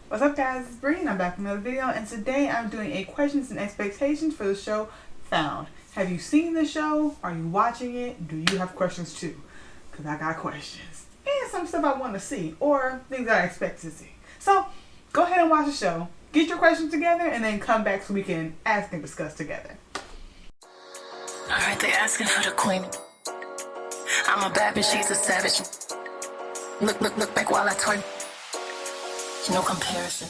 What's up, guys? It's Bree and I'm back with another video, and today I'm doing a questions and expectations for the show Found. Have you seen the show? Are you watching it? Do you have questions too? Because I got questions and some stuff I want to see or things that I expect to see. So go ahead and watch the show, get your questions together, and then come back so we can ask and discuss together. Alright, they asking for the queen. I'm a bad bitch, she's a savage. Look back while I twerk. No comparison.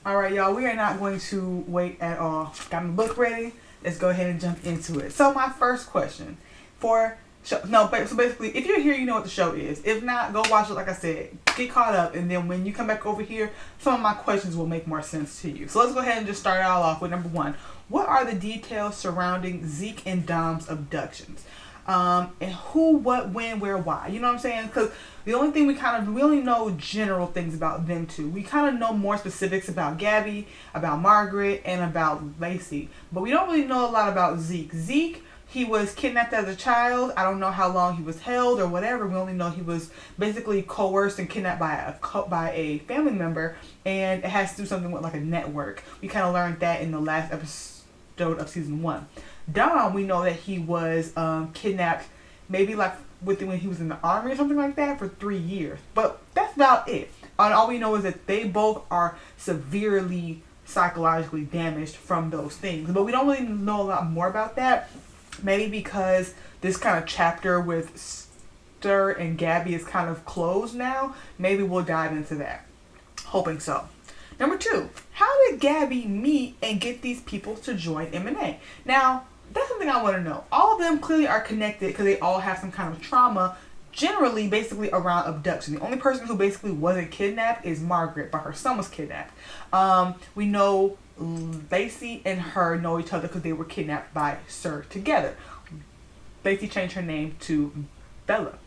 Alright, y'all, we are not going to wait at all. Got my book ready. Let's go ahead and jump into it. So my first question for show, so basically, if you're here, you know what the show is. If not, go watch it. Like I said, get caught up, and then when you come back over here, some of my questions will make more sense to you. So let's go ahead and just start it all off with number one. What are the details surrounding Zeke and Dom's abductions? And who, what, when, where, why? You know what I'm saying? Because the only thing we only know general things about them two. We kind of know more specifics about Gabby, about Margaret, and about Lacey. But we don't really know a lot about Zeke. Zeke, he was kidnapped as a child. I don't know how long he was held or whatever. We only know he was basically coerced and kidnapped by a family member. And it has to do something with like a network. We kind of learned that in the last episode of season 1. Dom, we know that he was kidnapped maybe like when he was in the army or something like that for 3 years. But that's about it. And all we know is that they both are severely psychologically damaged from those things. But we don't really know a lot more about that. Maybe because this kind of chapter with Stir and Gabby is kind of closed now. Maybe we'll dive into that. Hoping so. Number 2, how did Gabby meet and get these people to join M&A? Now, that's something I want to know. All of them clearly are connected because they all have some kind of trauma, generally basically around abduction. The only person who basically wasn't kidnapped is Margaret, but her son was kidnapped. We know Lacey and her know each other because they were kidnapped by Sir together. Lacey changed her name to Bella.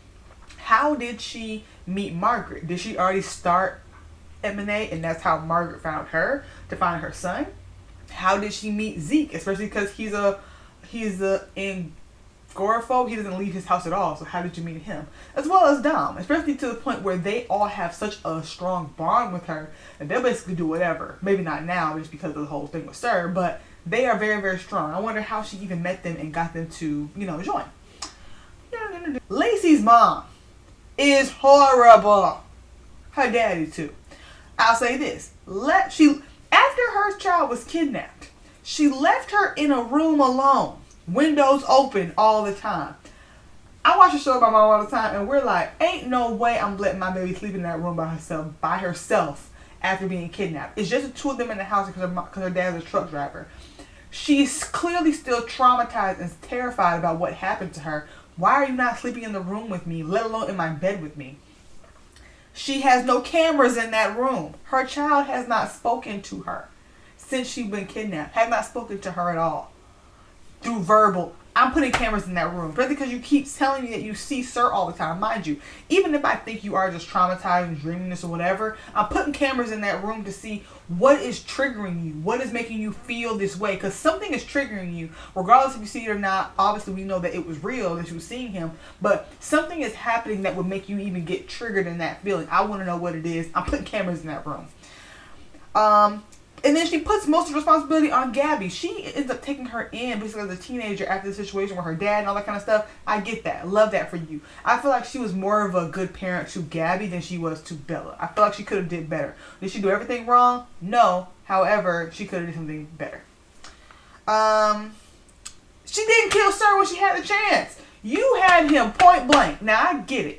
How did she meet Margaret? Did she already start M&A and that's how Margaret found her to find her son? How did she meet Zeke? Especially because he's a agoraphobe. He doesn't leave his house at all. So how did you meet him? As well as Dom, especially to the point where they all have such a strong bond with her that they'll basically do whatever. Maybe not now just because of the whole thing with Sir, but they are very, very strong. I wonder how she even met them and got them to, join. Lacey's mom is horrible. Her daddy too. I'll say this. After her child was kidnapped, she left her in a room alone. Windows open all the time. I watch the show with my mom all the time, and we're like, ain't no way I'm letting my baby sleep in that room by herself after being kidnapped. It's just the two of them in the house because her dad's a truck driver. She's clearly still traumatized and terrified about what happened to her. Why are you not sleeping in the room with me, let alone in my bed with me? She has no cameras in that room. Her child has not spoken to her since she's been kidnapped. Has not spoken to her at all. Through verbal. I'm putting cameras in that room. Just because you keep telling me that you see Sir all the time. Mind you, even if I think you are just traumatized and dreaming this or whatever, I'm putting cameras in that room to see what is triggering you. What is making you feel this way. Because something is triggering you. Regardless if you see it or not. Obviously, we know that it was real, that you were seeing him. But something is happening that would make you even get triggered in that feeling. I want to know what it is. I'm putting cameras in that room. And then she puts most of the responsibility on Gabby. She ends up taking her in basically as a teenager after the situation with her dad and all that kind of stuff. I get that. Love that for you. I feel like she was more of a good parent to Gabby than she was to Bella. I feel like she could have did better. Did she do everything wrong? No. However, she could have did something better. She didn't kill Sir when she had the chance. You had him point blank. Now, I get it.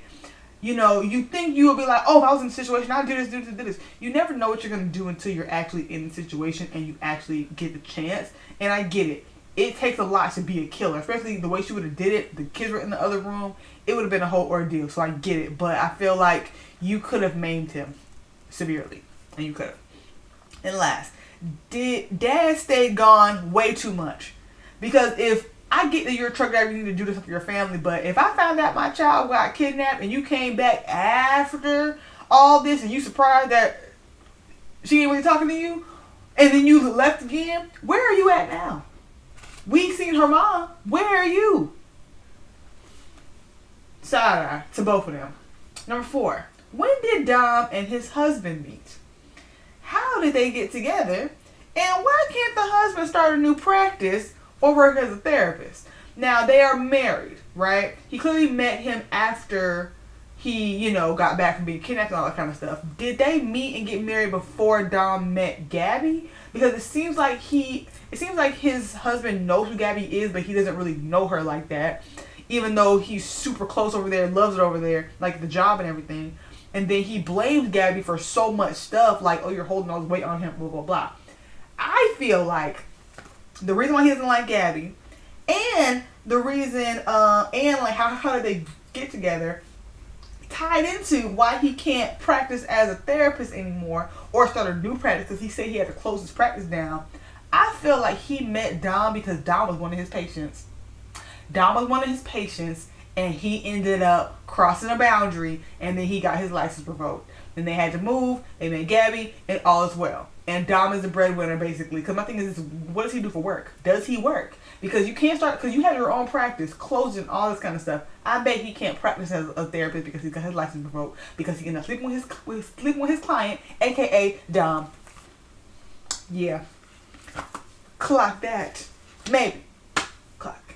You think you will be like, oh, if I was in a situation, I'd do this. You never know what you're going to do until you're actually in the situation and you actually get the chance. And I get it. It takes a lot to be a killer, especially the way she would have did it. The kids were in the other room. It would have been a whole ordeal. So I get it. But I feel like you could have maimed him severely. And you could have. And last, did Dad stay gone way too much? Because if I get that you're a truck driver, you need to do this for your family, but if I found out my child got kidnapped and you came back after all this and you surprised that she ain't really talking to you, and then you left again, where are you at now? We seen her mom. Where are you? Side eye to both of them. Number 4, when did Dom and his husband meet? How did they get together? And why can't the husband start a new practice or work as a therapist? Now, they are married, right? He clearly met him after he, got back from being kidnapped and all that kind of stuff. Did they meet and get married before Dom met Gabby? Because it seems like his husband knows who Gabby is, but he doesn't really know her like that. Even though he's super close over there, loves it over there, like the job and everything. And then he blamed Gabby for so much stuff, like, oh, you're holding all this weight on him, blah, blah, blah. I feel like the reason why he doesn't like Gabby, and the reason, and like how did they get together, tied into why he can't practice as a therapist anymore or start a new practice, because he said he had to close his practice down. I feel like he met Dom because Dom was one of his patients. And he ended up crossing a boundary, and then he got his license revoked. Then they had to move, they met Gabby, and all is well. And Dom is the breadwinner, basically. Because my thing is, what does he do for work? Does he work? Because you can't start, because you have your own practice, closing, all this kind of stuff. I bet he can't practice as a therapist because he's got his license revoked. Because he ended up sleeping with his client, a.k.a. Dom. Yeah. Clock that. Maybe. Clock.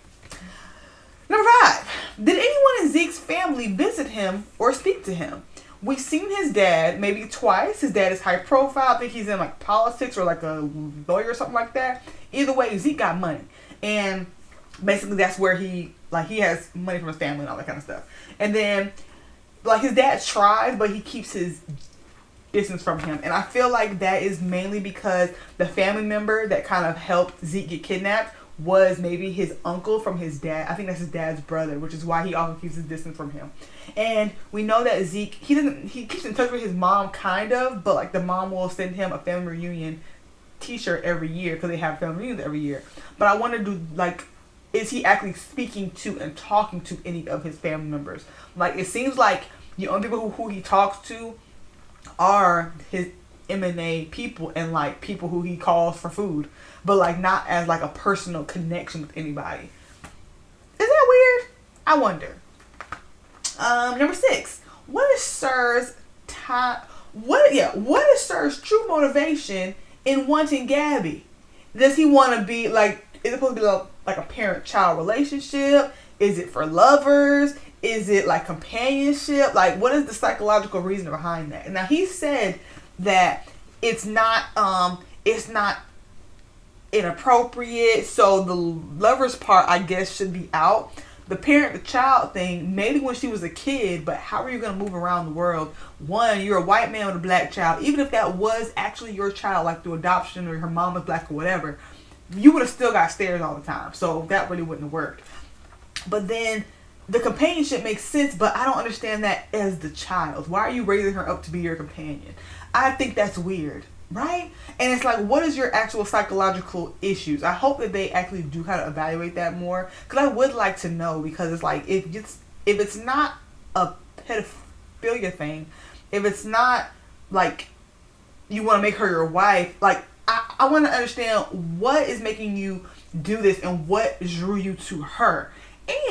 Number 5. Did anyone in Zeke's family visit him or speak to him? We've seen his dad maybe twice. His dad is high profile. I think he's in like politics or like a lawyer or something like that. Either way, Zeke got money. And basically that's where he has money from his family and all that kind of stuff. And then like his dad tries, but he keeps his distance from him. And I feel like that is mainly because the family member that kind of helped Zeke get kidnapped was maybe his uncle from his dad. I think that's his dad's brother, which is why he also keeps his distance from him. And we know that Zeke, he keeps in touch with his mom kind of, but like the mom will send him a family reunion t-shirt every year because they have family reunions every year. But I wonder, is he actually speaking to and talking to any of his family members? Like, it seems like the only people who he talks to are his M&A people and like people who he calls for food, but like not as like a personal connection with anybody. Is that weird? I wonder. Number 6. What is Sir's true motivation in wanting Gabby? Does he want to be like, is it supposed to be like a parent-child relationship? Is it for lovers? Is it like companionship? Like, what is the psychological reason behind that? Now, he said that it's not inappropriate, so the lovers part, I guess, should be out. The parent-to-child thing, maybe when she was a kid, but how are you going to move around the world? One, you're a white man with a black child. Even if that was actually your child, like through adoption or her mom was black or whatever, you would have still got stares all the time. So that really wouldn't have worked. But then the companionship makes sense, but I don't understand that as the child. Why are you raising her up to be your companion? I think that's weird, right? And it's like, what is your actual psychological issues? I hope that they actually do kind of evaluate that more, because I would like to know, because it's like, if it's not a pedophilia thing, if it's not like you want to make her your wife, like I want to understand what is making you do this and what drew you to her.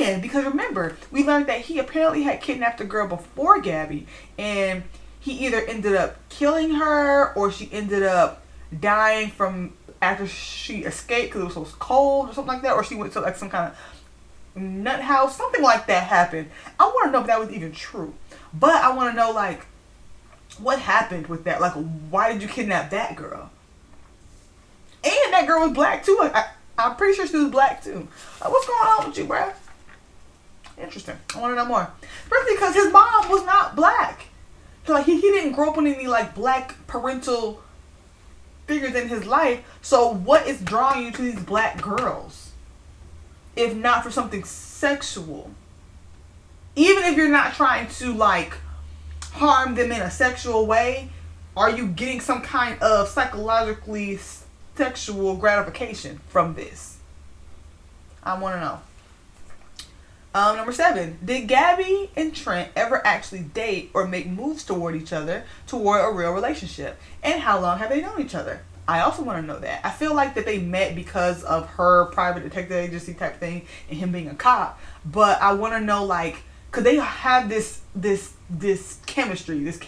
And because remember, we learned that he apparently had kidnapped a girl before Gabby, and he either ended up killing her or she ended up dying from after she escaped because it was so cold or something like that, or she went to like some kind of nut house, something like that happened. I want to know if that was even true, but I want to know like what happened with that. Like, why did you kidnap that girl? And that girl was black too. I'm pretty sure she was black too. Like, what's going on with you, bruh? Interesting. I want to know more. Especially because his mom was not black. So like he didn't grow up with any like black parental figures in his life. So what is drawing you to these black girls? If not for something sexual. Even if you're not trying to like harm them in a sexual way, are you getting some kind of psychologically sexual gratification from this? I want to know. Number 7. Did Gabby and Trent ever actually date or make moves toward each other, toward a real relationship? And how long have they known each other? I also want to know that. I feel like that they met because of her private detective agency type thing and him being a cop. But I want to know, like, because they have this chemistry, this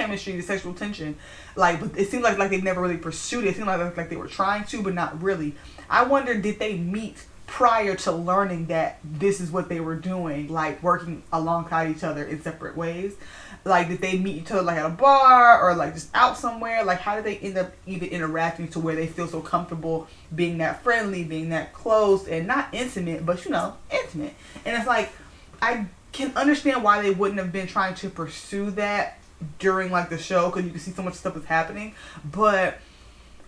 sexual tension, like, but it seems like they've never really pursued it. It seems like they were trying to, but not really. I wonder, did they meet prior to learning that this is what they were doing, like working alongside each other in separate ways? Like, did they meet each other like at a bar or like just out somewhere? Like, how did they end up even interacting to where they feel so comfortable being that friendly, being that close, and not intimate, but intimate? And it's like, I can understand why they wouldn't have been trying to pursue that during like the show, because you can see so much stuff is happening. But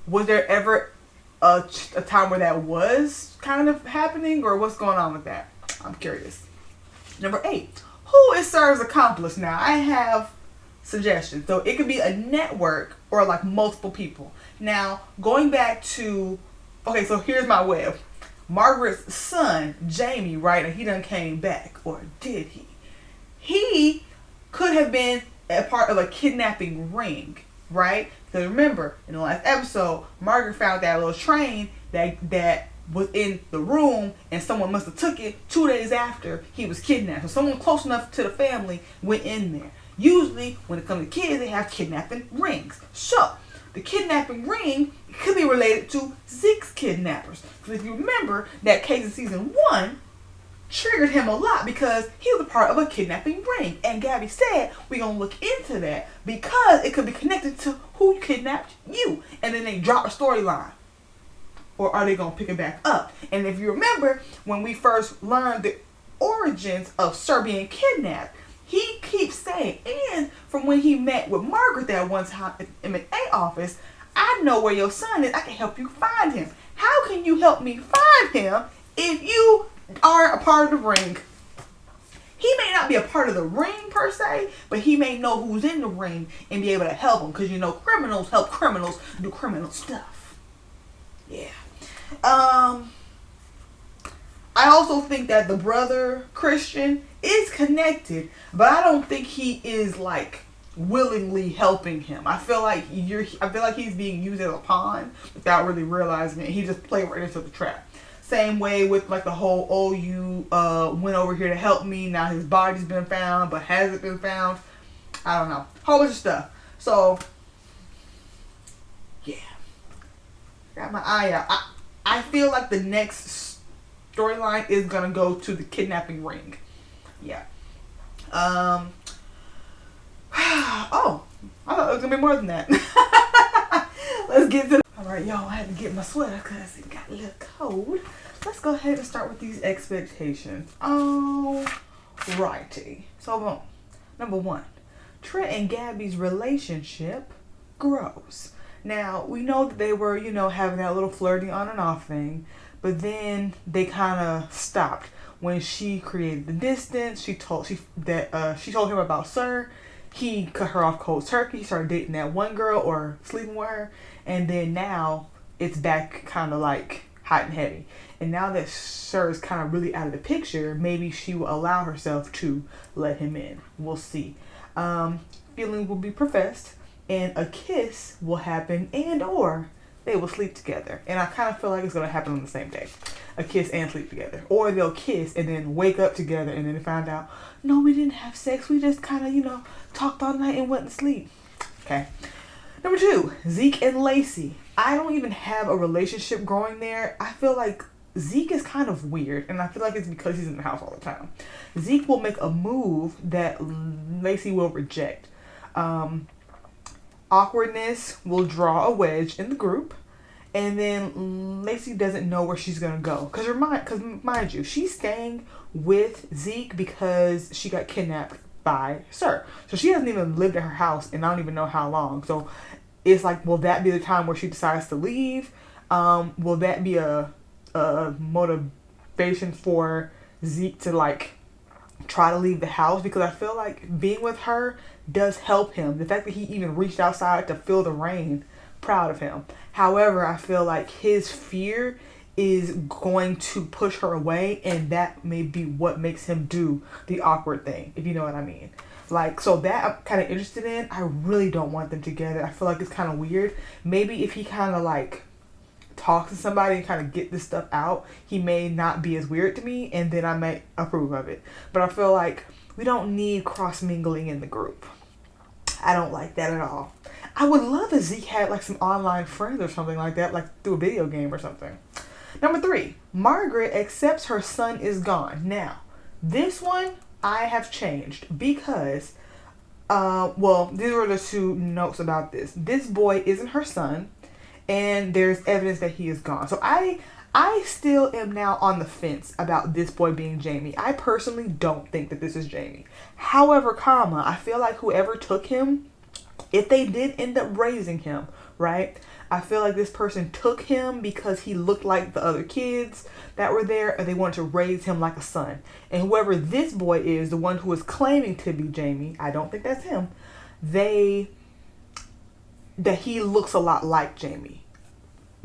was there ever a time where that was kind of happening, or what's going on with that? I'm curious. Number 8. Who is Sir's accomplice now? I have suggestions. So it could be a network or like multiple people. Now, going back to, okay, so here's my web. Margaret's son, Jamie, right? And he done came back. Or did he? He could have been a part of a kidnapping ring, right? Because remember, in the last episode, Margaret found that little train that was in the room, and someone must have took it 2 days after he was kidnapped. So someone close enough to the family went in there. Usually, when it comes to kids, they have kidnapping rings. So, the kidnapping ring could be related to Zeke's kidnappers. Because if you remember, that case in season 1 triggered him a lot because he was a part of a kidnapping ring. And Gabby said, we're going to look into that because it could be connected to who kidnapped you. And then they drop a storyline. Or are they going to pick it back up? And if you remember, when we first learned the origins of Sir being kidnapped, he keeps saying, and from when he met with Margaret that one time at the M&A office, I know where your son is. I can help you find him. How can you help me find him if you are a part of the ring? He may not be a part of the ring per se, but he may know who's in the ring and be able to help him. Because criminals help criminals do criminal stuff. Yeah. I also think that the brother Christian is connected, but I don't think he is like willingly helping him. I feel like he's being used as a pawn without really realizing it. He just played right into the trap. Same way with like the whole, oh, you went over here to help me, now his body's been found, but has it been found? I don't know. Whole bunch of stuff. So yeah, got my eye out. I feel like the next storyline is gonna go to the kidnapping ring. Yeah. Oh, I thought it was gonna be more than that. Let's get to the... Alright, y'all, I had to get my sweater because it got a little cold. Let's go ahead and start with these expectations. Alrighty. So, number 1. Trent and Gabby's relationship grows. Now, we know that they were, having that little flirting on and off thing, but then they kind of stopped when she created the distance. She told him about Sir. He cut her off cold turkey. He started dating that one girl or sleeping with her, and then now it's back kind of like hot and heavy. And now that Sir is kind of really out of the picture, maybe she will allow herself to let him in. We'll see. Feelings will be professed. And a kiss will happen, and or they will sleep together. And I kind of feel like it's going to happen on the same day. A kiss and sleep together. Or they'll kiss and then wake up together and then they find out, no, we didn't have sex. We just kind of, talked all night and went to sleep. Okay. Number 2, Zeke and Lacey. I don't even have a relationship growing there. I feel like Zeke is kind of weird. And I feel like it's because he's in the house all the time. Zeke will make a move that Lacey will reject. Awkwardness will draw a wedge in the group, and then Lacey doesn't know where she's gonna go. Cause mind you, she's staying with Zeke because she got kidnapped by Sir. So she hasn't even lived at her house, and I don't even know how long. So it's like, will that be the time where she decides to leave? Will that be a motivation for Zeke to like try to leave the house? Because I feel like being with her does help him. The fact that he even reached outside to feel the rain, proud of him. However, I feel like his fear is going to push her away, and that may be what makes him do the awkward thing, if you know what I mean. Like, so that I'm kind of interested in. I really don't want them together. I feel like it's kind of weird. Maybe if he kind of like talks to somebody and kind of get this stuff out, he may not be as weird to me, and then I may approve of it. But I feel like We don't need cross mingling in the group. I don't like that at all. I would love if Zeke had like some online friends or something like that, like through a video game or something. Number 3, Margaret accepts her son is gone. Now, this one I have changed because, well, these were the 2 notes about this. This boy isn't her son, and there's evidence that he is gone. So I still am now on the fence about this boy being Jamie. I personally don't think that this is Jamie. However, I feel like whoever took him, if they did end up raising him, right? I feel like this person took him because he looked like the other kids that were there, and they wanted to raise him like a son. And whoever this boy is, the one who is claiming to be Jamie, I don't think that's him. That he looks a lot like Jamie.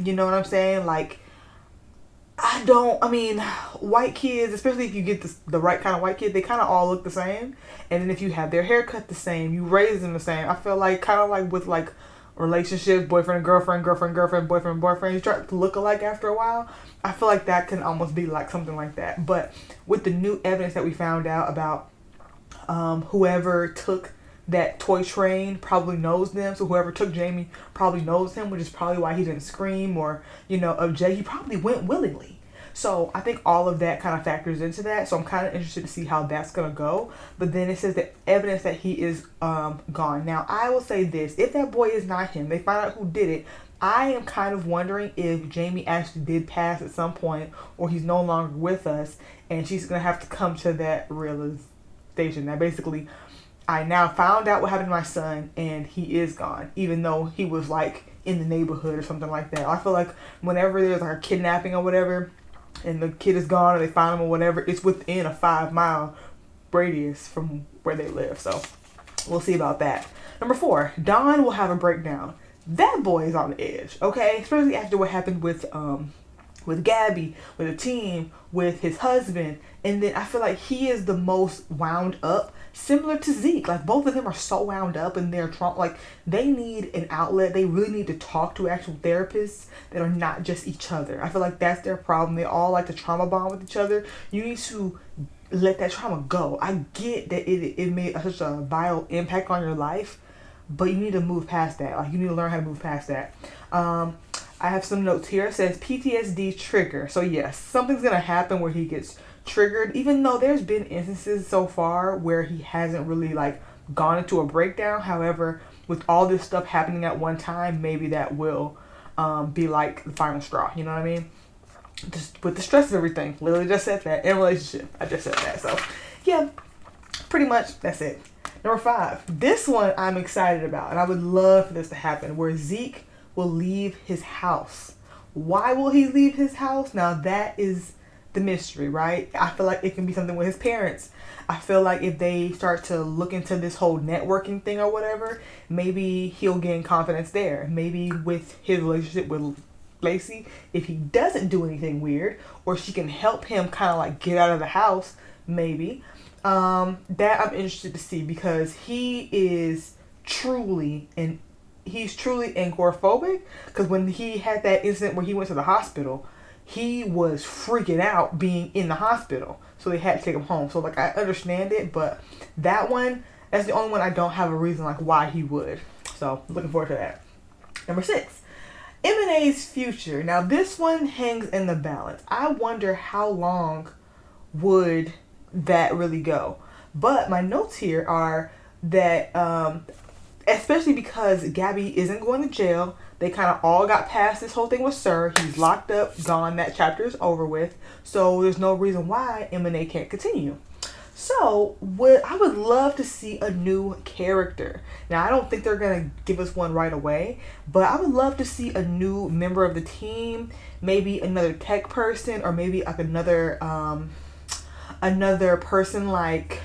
You know what I'm saying? Like, white kids, especially if you get the right kind of white kid, they kind of all look the same. And then if you have their haircut the same, you raise them the same. I feel like kind of like with like relationships, boyfriend, girlfriend, boyfriend, you start to look alike after a while. I feel like that can almost be like something like that. But with the new evidence that we found out about whoever took that toy train probably knows them. So whoever took Jamie probably knows him, which is probably why he didn't scream or, object. He probably went willingly. So I think all of that kind of factors into that. So I'm kind of interested to see how that's going to go. But then it says that evidence that he is gone. Now, I will say this. If that boy is not him, they find out who did it, I am kind of wondering if Jamie actually did pass at some point, or he's no longer with us, and she's going to have to come to that realization. Now, basically, I now found out what happened to my son, and he is gone, even though he was like in the neighborhood or something like that. I feel like whenever there's like a kidnapping or whatever, and the kid is gone or they find him or whatever, it's within a 5-mile radius from where they live. So we'll see about that. Number 4, Don will have a breakdown. That boy is on the edge, okay? Especially after what happened with Gabby, with the team, with his husband. And then I feel like he is the most wound up, similar to Zeke. Like, both of them are so wound up in their trauma. Like, they need an outlet. They really need to talk to actual therapists that are not just each other. I feel like that's their problem. They all like to trauma bond with each other. You need to let that trauma go. I get that it made such a vital impact on your life, but you need to move past that. Like, you need to learn how to move past that. I have some notes here. It says PTSD trigger. So yes, something's going to happen where he gets triggered, even though there's been instances so far where he hasn't really like gone into a breakdown. However, with all this stuff happening at one time, maybe that will be like the final straw. You know what I mean? Just with the stress of everything. Literally just said that. In a relationship, I just said that. So yeah, pretty much that's it. Number 5. This one I'm excited about, and I would love for this to happen, where Zeke will leave his house. Why will he leave his house? Now that is the mystery, right? I feel like it can be something with his parents. I feel like if they start to look into this whole networking thing or whatever, maybe he'll gain confidence there. Maybe with his relationship with Lacey, if he doesn't do anything weird, or she can help him kind of like get out of the house, maybe. That I'm interested to see, because he is truly agoraphobic. Because when he had that incident where he went to the hospital, he was freaking out being in the hospital, so they had to take him home. So like, I understand it, but that's the only one I don't have a reason like why he would. So looking forward to that. Number 6, M&A's future. Now this one hangs in the balance. I wonder how long would that really go. But my notes here are that especially because Gabby isn't going to jail, they kind of all got past this whole thing with Sir. He's locked up, gone. That chapter is over with, so there's no reason why M&A can't continue. So I would love to see a new character. Now I don't think they're gonna give us one right away, but I would love to see a new member of the team, maybe another tech person, or maybe like another person like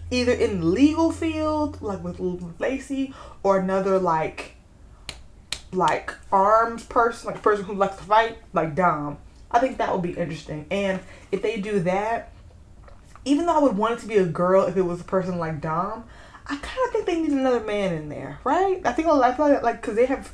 either in the legal field, like with Lacey, or another like arms person, like a person who likes to fight, like Dom. I think that would be interesting. And if they do that, even though I would want it to be a girl if it was a person like Dom, I kind of think they need another man in there, right? I feel like because they have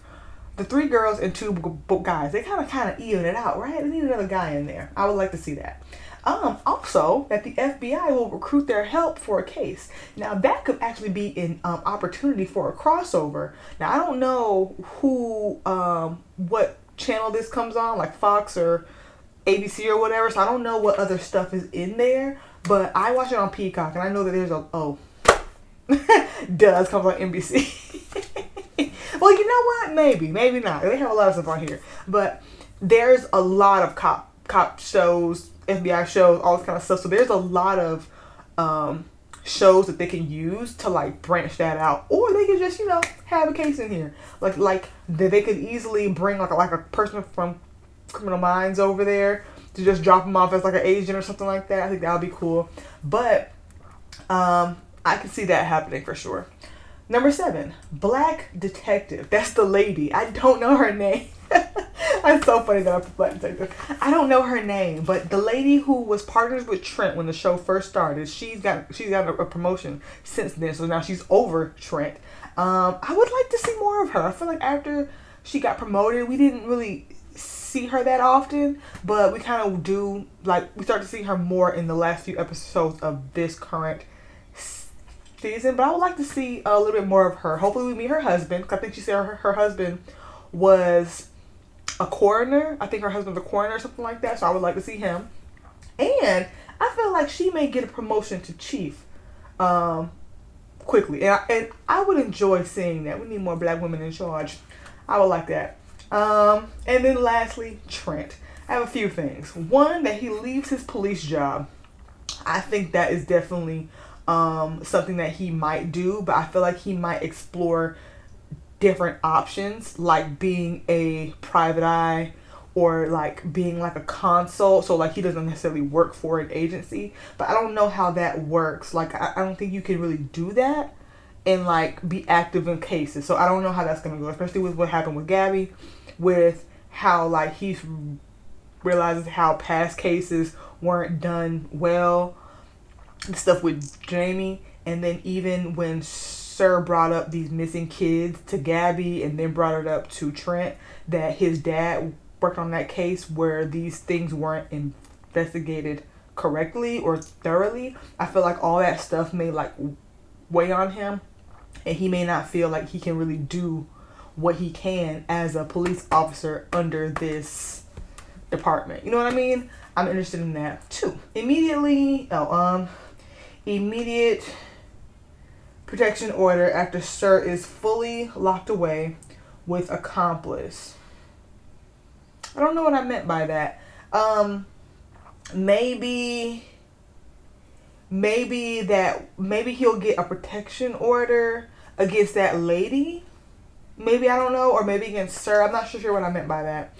the 3 girls and 2 guys, they kind of even it out, right? They need another guy in there. I would like to see that. Also, that the FBI will recruit their help for a case. Now, that could actually be an opportunity for a crossover. Now, I don't know what channel this comes on, like Fox or ABC or whatever, so I don't know what other stuff is in there, but I watch it on Peacock, and I know that there's Does comes on NBC. Well, you know what? Maybe not. They have a lot of stuff on here, but there's a lot of cop shows, FBI shows, all this kind of stuff. So there's a lot of shows that they can use to like branch that out, or they could just have a case in here, like they could easily bring like a person from Criminal Minds over there to just drop them off as like an agent or something like that. I think that would be cool, but I can see that happening for sure. Number 7, Black Detective. That's the lady. I don't know her name. It's so funny that I put Black Detective. I don't know her name, but the lady who was partners with Trent when the show first started, she's got a promotion since then, so now she's over Trent. I would like to see more of her. I feel like after she got promoted, we didn't really see her that often, but we kind of do, like, we start to see her more in the last few episodes of this current season. But I would like to see a little bit more of her. Hopefully we meet her husband, because I think she said her husband was a coroner. I think her husband's a coroner or something like that, so I would like to see him. And I feel like she may get a promotion to chief quickly, and I would enjoy seeing that. We need more Black women in charge. I would like that. And then lastly, Trent. I have a few things. One, that he leaves his police job. I think that is definitely something that he might do, but I feel like he might explore different options, like being a private eye or like being like a consult, so like he doesn't necessarily work for an agency. But I don't know how that works. Like I don't think you can really do that and like be active in cases, so I don't know how that's gonna go, especially with what happened with Gabby, with how like he realizes how past cases weren't done well, stuff with Jamie, and then even when Sir brought up these missing kids to Gabby and then brought it up to Trent, that his dad worked on that case where these things weren't investigated correctly or thoroughly. I feel like all that stuff may like weigh on him, and he may not feel like he can really do what he can as a police officer under this department. You know what I mean? I'm interested in that too. Immediate protection order after Sir is fully locked away with accomplice. I don't know what I meant by that. Maybe he'll get a protection order against that lady. Maybe, I don't know, or maybe against Sir. I'm not sure what I meant by that.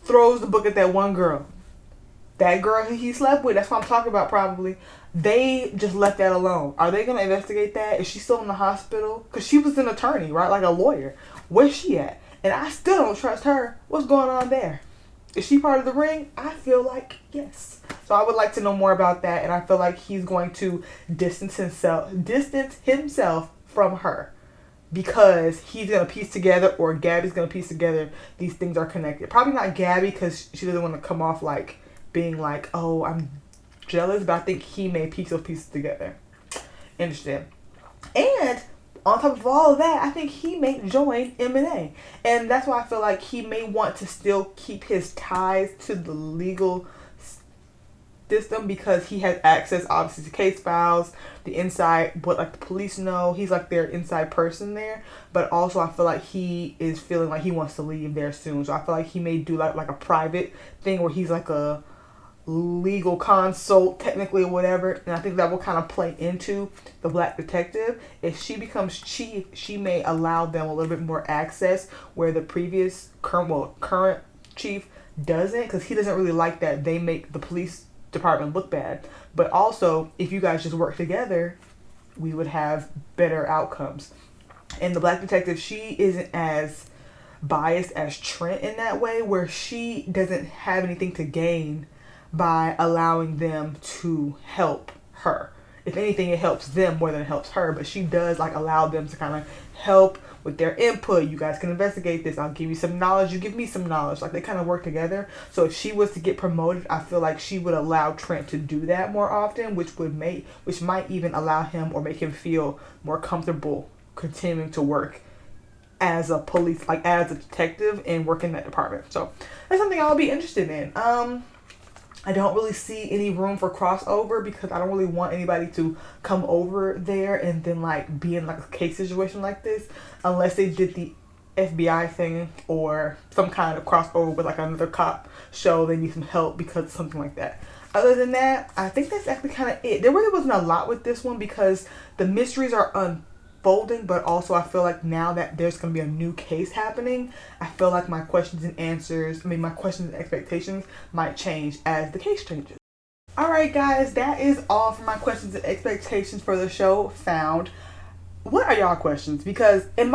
Throws the book at that one girl. That girl who he slept with, that's what I'm talking about probably. They just left that alone. Are they going to investigate that? Is she still in the hospital? Because she was an attorney, right? Like a lawyer. Where's she at? And I still don't trust her. What's going on there? Is she part of the ring? I feel like yes. So I would like to know more about that. And I feel like he's going to distance himself from her, because he's going to piece together, or Gabby's going to piece together, these things are connected. Probably not Gabby, because she doesn't want to come off like being like, oh, I'm jealous, but I think he may piece those pieces together. Interesting. And on top of all of that, I think he may join M&A. And that's why I feel like he may want to still keep his ties to the legal system, because he has access obviously to case files, the inside, what like the police know. He's like their inside person there. But also I feel like he is feeling like he wants to leave there soon. So I feel like he may do like a private thing where he's like a legal consult technically or whatever, and I think that will kind of play into the Black Detective. If she becomes chief, she may allow them a little bit more access where the previous current chief doesn't, because he doesn't really like that they make the police department look bad. But also, if you guys just work together, we would have better outcomes. And the Black Detective, she isn't as biased as Trent in that way, where she doesn't have anything to gain by allowing them to help her. If anything, it helps them more than it helps her, but she does like allow them to kind of help with their input. You guys can investigate this. I'll give you some knowledge. You give me some knowledge. Like, they kind of work together. So if she was to get promoted, I feel like she would allow Trent to do that more often, which might even allow him or make him feel more comfortable continuing to work as a police, like as a detective, and work in that department. So that's something I'll be interested in. I don't really see any room for crossover because I don't really want anybody to come over there and then like be in like a case situation like this, unless they did the FBI thing or some kind of crossover with like another cop show. They need some help because of something like that. Other than that, I think that's actually kind of it. There really wasn't a lot with this one because the mysteries are unfolding, but also I feel like now that there's going to be a new case happening, I feel like my questions and expectations might change as the case changes. Alright guys, that is all for my questions and expectations for the show Found. What are y'all questions? Because are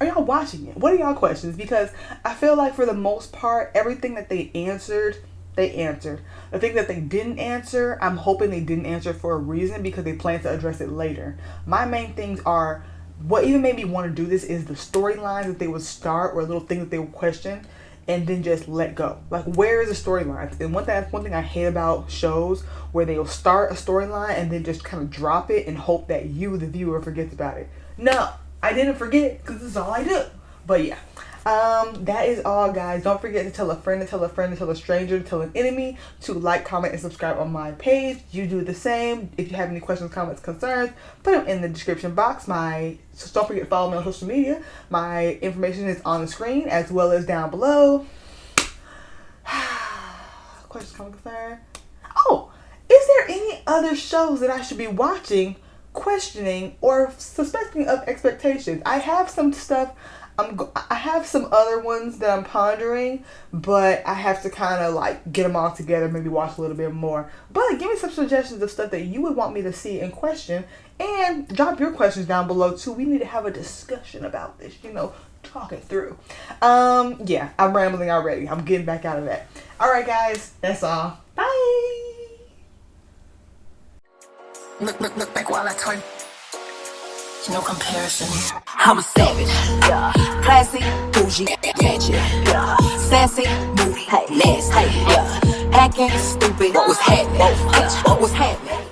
y'all watching it? What are y'all questions? Because I feel like for the most part, everything that they answered. The thing that they didn't answer, I'm hoping they didn't answer for a reason because they plan to address it later. My main things are, what even made me want to do this is the storylines that they would start or little things that they would question and then just let go. Like, where is the storyline? And one thing I hate about shows where they'll start a storyline and then just kind of drop it and hope that you, the viewer, forgets about it. No, I didn't forget because this is all I do. But yeah. That is all, guys. Don't forget to tell a friend, to tell a friend, to tell a stranger, to tell an enemy to like, comment, and subscribe on my page. You do the same. If you have any questions, comments, concerns, put them in the description box. So don't forget to follow me on social media. My information is on the screen as well as down below. Questions, comments, concerns. Oh, is there any other shows that I should be watching, questioning, or suspecting of expectations? I have some stuff. I have some other ones that I'm pondering, but I have to kind of like get them all together, maybe watch a little bit more. But give me some suggestions of stuff that you would want me to see and question, and drop your questions down below too. We need to have a discussion about this, talk it through. Yeah, I'm rambling already. I'm getting back out of that. Alright guys, that's all. Bye! Look back while I twerk. No comparison. I'm a savage, yeah. Classy, bougie, gadget, yeah. Sassy, moody, nasty, yeah. Acting stupid, what was happening? What was happening?